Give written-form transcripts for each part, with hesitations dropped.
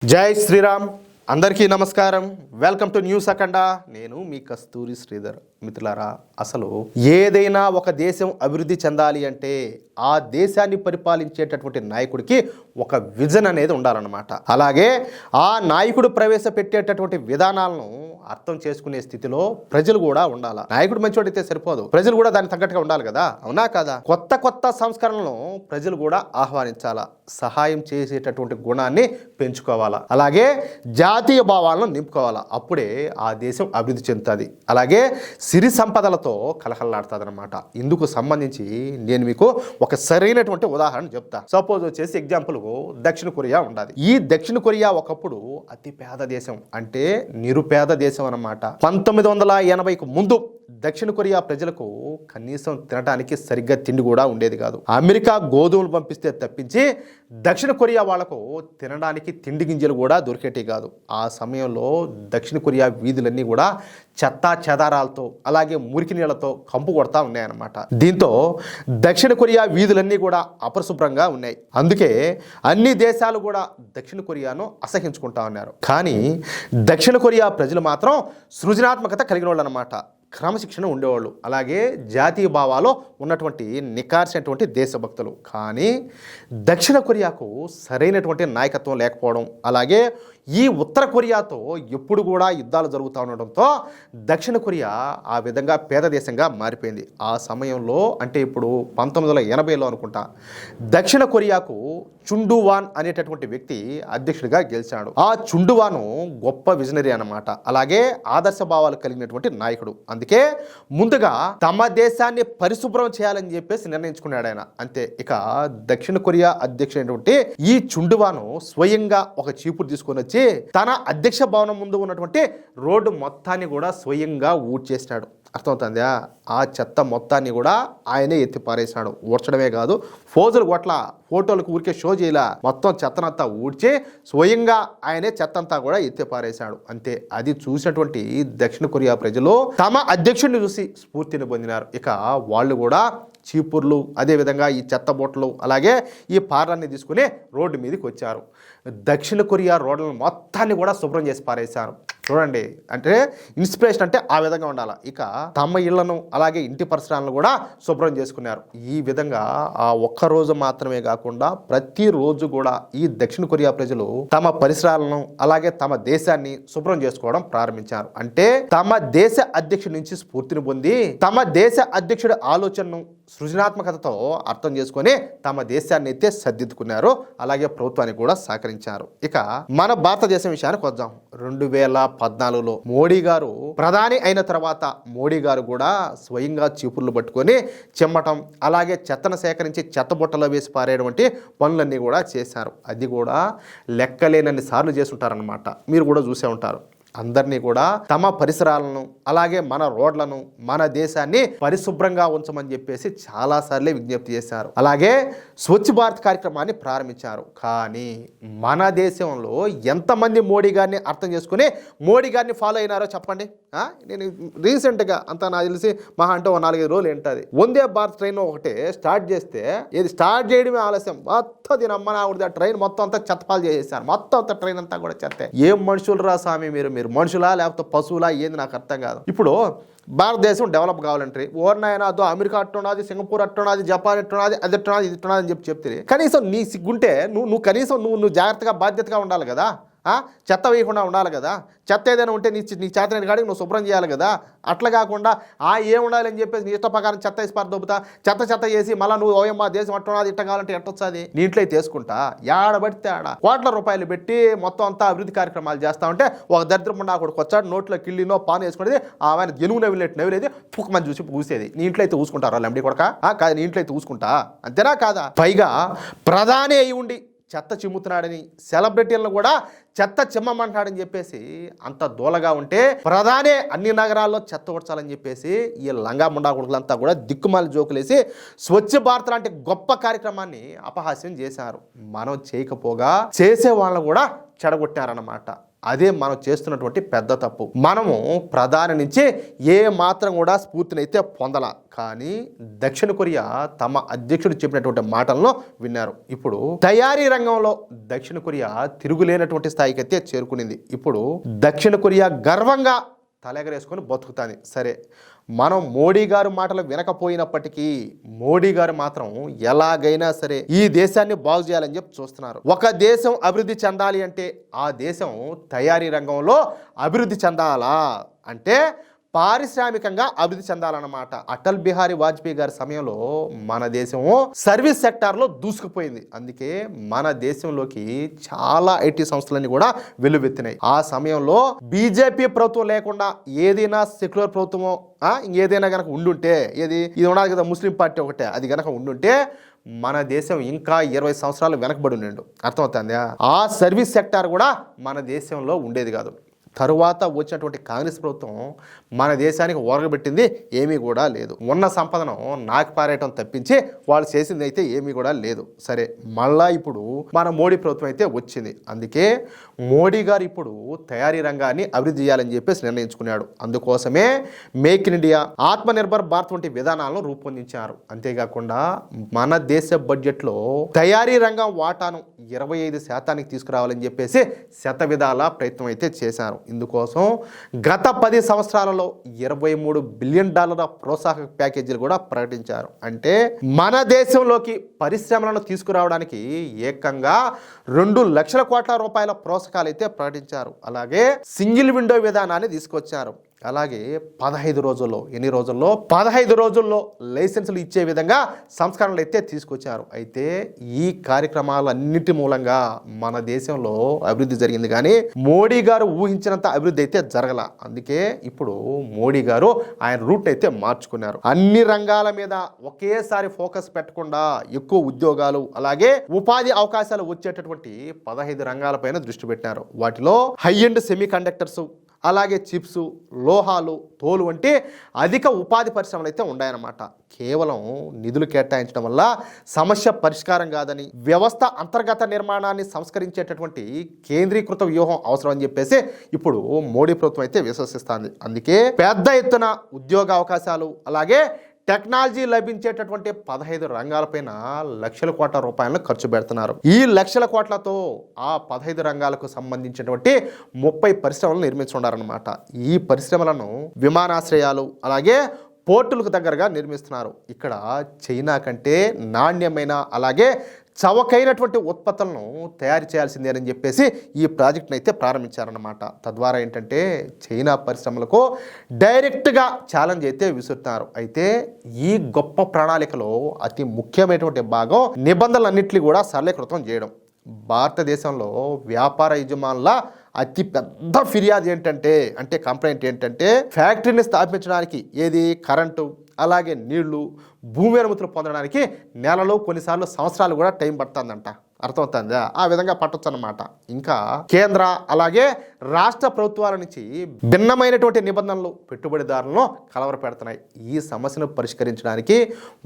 జై శ్రీరామ్. అందరికీ నమస్కారం. వెల్కమ్ టు న్యూస్ అఖండ. నేను మీ కస్తూరి శ్రీధర్. మిత్రులారా, అసలు ఏదైనా ఒక దేశం అభివృద్ధి చెందాలి అంటే ఆ దేశాన్ని పరిపాలించేటటువంటి నాయకుడికి ఒక విజన్ అనేది ఉండాలన్నమాట. అలాగే ఆ నాయకుడు ప్రవేశపెట్టేటటువంటి విధానాలను అర్థం చేసుకునే స్థితిలో ప్రజలు కూడా ఉండాలి. నాయకుడు మంచివాడైతే సరిపోదు, ప్రజలు కూడా దానికి తగ్గట్టుగా ఉండాలి కదా, అవునా కదా? కొత్త కొత్త సంస్కరణలను ప్రజలు కూడా ఆహ్వానించాలా, సహాయం చేసేటటువంటి గుణాన్ని పెంచుకోవాలా, అలాగే జాతీయ భావాలను నింపుకోవాలా. అప్పుడే ఆ దేశం అభివృద్ధి చెందుతుంది. అలాగే సిరి సంపదలతో కలకలలాడుతుంది అనమాట. ఇందుకు సంబంధించి నేను మీకు ఒక సరైనటువంటి ఉదాహరణ చెప్తా. సపోజ్ వచ్చేసి ఎగ్జాంపుల్ దక్షిణ కొరియా ఉండాలి. ఈ దక్షిణ కొరియా ఒకప్పుడు అతి పేద దేశం, అంటే నిరుపేద దేశం అన్నమాట. 1980కు ముందు దక్షిణ కొరియా ప్రజలకు కనీసం తినడానికి సరిగ్గా తిండి కూడా ఉండేది కాదు. అమెరికా గోధుమలు పంపిస్తే తప్పించి దక్షిణ కొరియా వాళ్లకు తినడానికి తిండి గింజలు కూడా దొరికేటి కాదు. ఆ సమయంలో దక్షిణ కొరియా వీధులన్నీ కూడా చెత్తా చెదారాలతో అలాగే మురికి నీళ్లతో కంపు కొడతా ఉన్నాయన్నమాట. దీంతో దక్షిణ కొరియా వీధులన్నీ కూడా అపరిశుభ్రంగా ఉన్నాయి. అందుకే అన్ని దేశాలు కూడా దక్షిణ కొరియాను అసహించుకుంటా ఉన్నారు. కానీ దక్షిణ కొరియా ప్రజలు మాత్రం సృజనాత్మకత కలిగిన వాళ్ళు అన్నమాట. క్రమశిక్షణ ఉండేవాళ్ళు, అలాగే జాతీయ భావాలు ఉన్నటువంటి నికార్సినటువంటి దేశభక్తులు. కానీ దక్షిణ కొరియాకు సరైనటువంటి నాయకత్వం లేకపోవడం, అలాగే ఈ ఉత్తర కొరియాతో ఎప్పుడు కూడా యుద్ధాలు జరుగుతూ ఉండడంతో దక్షిణ కొరియా ఆ విధంగా పేద దేశంగా మారిపోయింది. ఆ సమయంలో అంటే ఇప్పుడు 1980లో అనుకుంటా, దక్షిణ కొరియాకు చుండువాన్ అనేటటువంటి వ్యక్తి అధ్యక్షుడిగా గెలిచాడు. ఆ చుండువాను గొప్ప విజనరీ అన్నమాట, అలాగే ఆదర్శ భావాలు కలిగినటువంటి నాయకుడు. అందుకే ముందుగా తమ దేశాన్ని పరిశుభ్రం చేయాలని చెప్పేసి నిర్ణయించుకున్నాడు ఆయన. అంతే. ఇక దక్షిణ కొరియా అధ్యక్షుడైనటువంటి ఈ చుండువాను స్వయంగా ఒక చీపురు తీసుకొని వచ్చి తన అధ్యక్ష భవనం ముందు ఉన్నటువంటి రోడ్డు మొత్తాన్ని కూడా స్వయంగా ఊడ్చేసినాడు. అర్థమవుతుందా? ఆ చెత్త మొత్తాన్ని కూడా ఆయనే ఎత్తి పారేసినాడు. ఊడ్చడమే కాదు, ఫోజులు కొట్ల, ఫోటోలకు ఊరికే షో చేయలా, మొత్తం చెత్తనంతా ఊడ్చి స్వయంగా ఆయనే చెత్తంతా కూడా ఎత్తి పారేశాడు. అంతే. అది చూసినటువంటి దక్షిణ కొరియా ప్రజలు తమ అధ్యక్షుడిని చూసి స్ఫూర్తిని పొందినారు. ఇక వాళ్ళు కూడా చీపుర్లు, అదేవిధంగా ఈ చెత్త బొట్టలు, అలాగే ఈ పారాన్ని తీసుకుని రోడ్డు మీదకి వచ్చారు. దక్షిణ కొరియా రోడ్లను మొత్తాన్ని కూడా శుభ్రం చేసి పారేశారు. చూడండి, అంటే ఇన్స్పిరేషన్ అంటే ఆ విధంగా ఉండాలి. ఇక తమ ఇళ్లను అలాగే ఇంటి పరిసరాలను కూడా శుభ్రం చేసుకున్నారు. ఈ విధంగా ఆ ఒక్కరోజు మాత్రమే కాకుండా ప్రతిరోజు కూడా ఈ దక్షిణ కొరియా ప్రజలు తమ పరిసరాలను అలాగే తమ దేశాన్ని శుభ్రం చేసుకోవడం ప్రారంభించారు. అంటే తమ దేశ అధ్యక్షుడి నుంచి స్ఫూర్తిని పొంది తమ దేశ అధ్యక్షుడి ఆలోచనను సృజనాత్మకతతో అర్థం చేసుకొని తమ దేశాన్ని అయితే సర్దిద్దుకున్నారు, అలాగే ప్రభుత్వానికి కూడా సహకరించారు. ఇక మన భారతదేశం విషయానికి వద్దాం. 2014లో మోడీ గారు ప్రధాని అయిన తర్వాత మోడీ గారు కూడా స్వయంగా చీపుర్లు పట్టుకొని చిమ్మటం, అలాగే చెత్తను సేకరించి చెత్త బుట్టలో వేసి పారేటువంటి పనులన్నీ కూడా చేశారు. అది కూడా లెక్కలేనన్ని సార్లు చేస్తుంటారనమాట. మీరు కూడా చూసే ఉంటారు. అందరినీ కూడా తమ పరిసరాలను అలాగే మన రోడ్లను మన దేశాన్ని పరిశుభ్రంగా ఉంచమని చెప్పేసి చాలాసార్లే విజ్ఞప్తి చేశారు. అలాగే స్వచ్ఛ భారత్ కార్యక్రమాన్ని ప్రారంభించారు. కానీ మన దేశంలో ఎంతమంది మోడీ గారిని అర్థం చేసుకుని మోడీ గారిని ఫాలో అయినారో చెప్పండి. నేను రీసెంట్గా అంతా నాకు తెలిసి మహా అంటే 4-5 రోజులు ఏంటది, వందే భారత్ ట్రైన్ ఒకటి స్టార్ట్ చేస్తే ఇది స్టార్ట్ చేయడమే ఆలస్యం, మొత్తం దీని అమ్మ నాకుడిది ఆ ట్రైన్ మొత్తం అంతా చెత్తపాలు చేసేసారు. మొత్తం అంతా ట్రైన్ అంతా కూడా చెత్తే. ఏం మనుషులు రా స్వామి, మీరు మనుషులా లేకపోతే పశువులా, ఏంది నాకు అర్థం కాదు. ఇప్పుడు భారతదేశం డెవలప్ కావాలంటే ఓర్నాయన అదో అమెరికా అట్టున్నది, సింగపూర్ అట్టున్నది, జపాన్ అట్టున్నది, అది అట్టున్నది, ఇది అట్టున్నది అని చెప్తే కనీసం నీ సిగ్గుంటే నువ్వు కనీసం నువ్వు జాగ్రత్తగా బాధ్యతగా ఉండాలి కదా. చెత్త వేయకుండా ఉండాలి కదా. చెత్త ఏదైనా ఉంటే నీ చేతనైన కాడికి నువ్వు శుభ్రం చేయాలి కదా. అట్లా కాకుండా ఏం ఉండాలని చెప్పేసి నీ ఇష్ట ప్రకారం చెత్త వేసి దొబ్బుతా, చెత్త చేసి మళ్ళీ నువ్వు ఓయమ్మ దేశం అట్టున్నది ఇట్ట కావాలంటే ఎట్టొచ్చాది. నీ ఇంట్లో తీసుకుంటా ఏడబడితే ఆడ కోట్ల రూపాయలు పెట్టి మొత్తం అంతా అభివృద్ధి కార్యక్రమాలు చేస్తా ఉంటే ఒక దరిద్రం నాకుడికి వచ్చాడు, నోట్లో కిళ్ళినో పాను వేసుకునేది ఆయన ఎనుగు నవ్విలేది పుక్కమని చూసి పూసేది. నీ ఇంట్లో అయితే ఊసుకుంటారు వాళ్ళు ఎండి కొడక కాదు, నీ ఇంట్లో అయితే ఊసుకుంటా, అంతేనా కాదా? పైగా ప్రధాని అయి ఉండి చెత్త చిమ్ముతున్నాడని, సెలబ్రిటీలను కూడా చెత్త చిమ్మమంటాడని చెప్పేసి అంత దూలగా ఉంటే ప్రధానే అన్ని నగరాల్లో చెత్త ఉడ్చాలని చెప్పేసి ఈ లంగా ముండా కొడుకులంతా కూడా దిక్కుమాలి జోకులేసి స్వచ్ఛ భారత్ లాంటి గొప్ప కార్యక్రమాన్ని అపహాస్యం చేశారు. మనం చేయకపోగా చేసే వాళ్ళని కూడా చెడగొట్టారన్నమాట. అదే మనం చేస్తున్నటువంటి పెద్ద తప్పు. మనము ప్రధాని నుంచి ఏ మాత్రం కూడా స్ఫూర్తినైతే పొందల, కానీ దక్షిణ కొరియా తమ అధ్యక్షుడు చెప్పినటువంటి మాటలను విన్నారు. ఇప్పుడు తయారీ రంగంలో దక్షిణ కొరియా తిరుగులేనటువంటి స్థాయికి అయితే చేరుకునింది. ఇప్పుడు దక్షిణ కొరియా గర్వంగా తలెగరేసుకొని బతుకుతాంది. సరే, మనం మోడీ గారు మాటలు వినకపోయినప్పటికీ మోడీ గారు మాత్రం ఎలాగైనా సరే ఈ దేశాన్ని బాగు చేయాలని చెప్పి చూస్తున్నారు. ఒక దేశం అభివృద్ధి చెందాలి అంటే ఆ దేశం తయారీ రంగంలో అభివృద్ధి చెందాలా అంటే పారిశ్రామికంగా అభివృద్ధి చెందాలన్నమాట. అటల్ బిహారీ వాజ్పేయి గారి సమయంలో మన దేశము సర్వీస్ సెక్టార్లో దూసుకుపోయింది. అందుకే మన దేశంలోకి చాలా ఐటీ సంస్థలన్నీ కూడా వెల్లువెత్తినాయి. ఆ సమయంలో బీజేపీ ప్రభుత్వం లేకుండా ఏదైనా సెక్యులర్ ప్రభుత్వమో ఇంకేదైనా కనుక ఉండుంటే, ఇది ఉన్నది కదా ముస్లిం పార్టీ ఒకటే, అది కనుక ఉండుంటే మన దేశం ఇంకా 20 సంవత్సరాలు వెనకబడి ఉండు. అర్థమవుతుందా? ఆ సర్వీస్ సెక్టార్ కూడా మన దేశంలో ఉండేది కాదు. తరువాత వచ్చినటువంటి కాంగ్రెస్ ప్రభుత్వం మన దేశానికి ఓరగబెట్టింది ఏమీ కూడా లేదు. ఉన్న సంపదను నాకు పారేయటం తప్పించి వాళ్ళు చేసింది అయితే ఏమీ కూడా లేదు. సరే, మళ్ళా ఇప్పుడు మన మోడీ ప్రభుత్వం అయితే వచ్చింది. అందుకే మోడీ గారు ఇప్పుడు తయారీ రంగాన్ని అభివృద్ధి చేయాలని చెప్పేసి నిర్ణయించుకున్నాడు. అందుకోసమే make in India, Atmanirbhar Bharat వంటి విధానాలను రూపొందించారు. అంతేకాకుండా మన దేశ బడ్జెట్లో తయారీ రంగం వాటాను 25% తీసుకురావాలని చెప్పేసి శతవిధాల ప్రయత్నం అయితే చేశారు. ఇందుకోసం గత 10 సంవత్సరాలలో $23 బిలియన్ ప్రోత్సాహక ప్యాకేజీలు కూడా ప్రకటించారు. అంటే మన దేశంలోకి పరిశ్రమలను తీసుకురావడానికి ఏకంగా 2 లక్షల కోట్ల రూపాయల ప్రోత్సాహకాలు అయితే ప్రకటించారు. అలాగే సింగిల్ విండో విధానాన్ని తీసుకొచ్చారు. అలాగే 15 రోజుల్లో 15 రోజుల్లో లైసెన్సులు ఇచ్చే విధంగా సంస్కరణలు అయితే తీసుకొచ్చారు. అయితే ఈ కార్యక్రమాలన్నిటి మూలంగా మన దేశంలో అభివృద్ధి జరిగింది, కానీ మోడీ గారు ఊహించినంత అభివృద్ధి అయితే జరగల. అందుకే ఇప్పుడు మోడీ గారు ఆయన రూట్ అయితే మార్చుకున్నారు. అన్ని రంగాల మీద ఒకేసారి ఫోకస్ పెట్టకుండా ఎక్కువ ఉద్యోగాలు అలాగే ఉపాధి అవకాశాలు వచ్చేటటువంటి 15 రంగాలపైన దృష్టి పెట్టారు. వాటిలో హై ఎండ్ సెమీ కండక్టర్స్, అలాగే చిప్స్, లోహాలు, తోలు వంటి అధిక ఉపాధి పరిశ్రమలు అయితే ఉన్నాయన్నమాట. కేవలం నిధులు కేటాయించడం వల్ల సమస్య పరిష్కారం కాదని, వ్యవస్థ అంతర్గత నిర్మాణాన్ని సంస్కరించేటటువంటి కేంద్రీకృత వ్యూహం అవసరం అని చెప్పేసి ఇప్పుడు మోడీ ప్రభుత్వం అయితే విశ్వసిస్తుంది. అందుకే పెద్ద ఎత్తున ఉద్యోగ అవకాశాలు అలాగే టెక్నాలజీ లభించేటటువంటి 15 రంగాలపైన లక్షల కోట్ల రూపాయలను ఖర్చు పెడుతున్నారు. ఈ లక్షల కోట్లతో ఆ 15 రంగాలకు సంబంధించినటువంటి 30 పరిశ్రమలు నిర్మించున్నారన్నమాట. ఈ పరిశ్రమలను విమానాశ్రయాలు అలాగే పోర్టులకు దగ్గరగా నిర్మిస్తున్నారు. ఇక్కడ చైనా కంటే నాణ్యమైన అలాగే చవకైనటువంటి ఉత్పత్తులను తయారు చేయాల్సిందేనని చెప్పేసి ఈ ప్రాజెక్ట్ని అయితే ప్రారంభించారన్నమాట. తద్వారా ఏంటంటే చైనా పరిశ్రమలకు డైరెక్ట్గా ఛాలెంజ్ అయితే విసురుతున్నారు. అయితే ఈ గొప్ప ప్రణాళికలో అతి ముఖ్యమైనటువంటి భాగం నిబంధనలన్నింటినీ కూడా సరళీకృతం చేయడం. భారతదేశంలో వ్యాపార యజమానుల అతి పెద్ద ఫిర్యాదు అంటే కంప్లైంట్ ఏంటంటే ఫ్యాక్టరీని స్థాపించడానికి కరెంటు అలాగే నీళ్లు, భూమి అనుమతులు పొందడానికి నెలలు కొన్నిసార్లు సంవత్సరాలు కూడా టైం పడుతుందంట. అర్థమవుతుందా? ఆ విధంగా పట్టొచ్చు అన్నమాట. ఇంకా కేంద్ర అలాగే రాష్ట్ర ప్రభుత్వాల నుంచి భిన్నమైనటువంటి నిబంధనలు పెట్టుబడిదారులను కలవరపెడుతున్నాయి. ఈ సమస్యను పరిష్కరించడానికి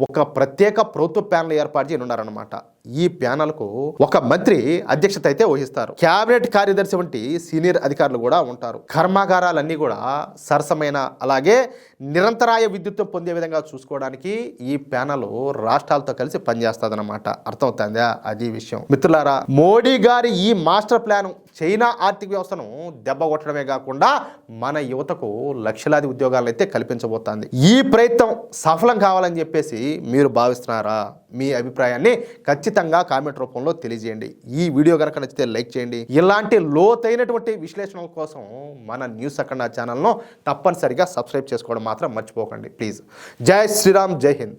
ఒక ప్రత్యేక ప్రభుత్వ ప్యానెల్ ఏర్పాటు చేయనున్నారన్నమాట. ఈ ప్యానెల్కు ఒక మంత్రి అధ్యక్షత అయితే వహిస్తారు. కేబినెట్ కార్యదర్శి వంటి సీనియర్ అధికారులు కూడా ఉంటారు. కర్మాగారాలన్నీ కూడా సరసమైన అలాగే నిరంతరాయ విద్యుత్తును పొందే విధంగా చూసుకోవడానికి ఈ ప్యానెల్ రాష్ట్రాలతో కలిసి పనిచేస్తుందన్నమాట. అర్థమవుతుందా? అది విషయం. మిత్రులారా, మోడీ గారి ఈ మాస్టర్ ప్లాన్ చైనా ఆర్థిక వ్యవస్థను దెబ్బ కొట్టడమే కాకుండా మన యువతకు లక్షలాది ఉద్యోగాలను అయితే కల్పించబోతోంది. ఈ ప్రయత్నం సఫలం కావాలని చెప్పేసి మీరు భావిస్తున్నారా? మీ అభిప్రాయాన్ని ఖచ్చితంగా కామెంట్ రూపంలో తెలియజేయండి. ఈ వీడియో కనుక నచ్చితే లైక్ చేయండి. ఇలాంటి లోతైనటువంటి విశ్లేషణల కోసం మన న్యూస్ అఖండ ఛానల్ను తప్పనిసరిగా సబ్స్క్రైబ్ చేసుకోవడం మాత్రం మర్చిపోకండి ప్లీజ్. జై శ్రీరామ్, జై హింద్.